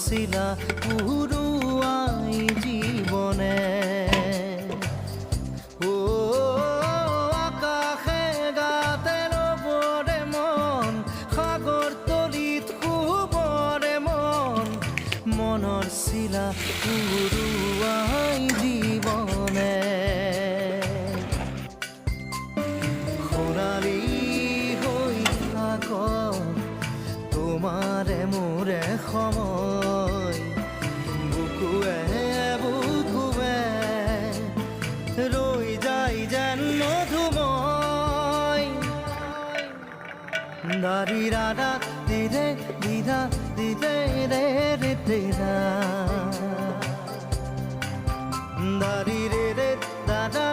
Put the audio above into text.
চিলা উৰুৱাই জীৱনে আকাশে গাতে ৰবৰে মন সাগৰ তলিত শুবৰে মন মনৰ চিলা উৰুৱাই জীৱনে সোণালী হৈ থাক তোমাৰে মোৰে সময় বুকুৱে বুকুৱে ৰৈ যায় যেন মধুময় দাৰি ৰাধা দিদে দিদা দিদে ৰে ৰে দিদা দাৰি ৰে ৰে দাদা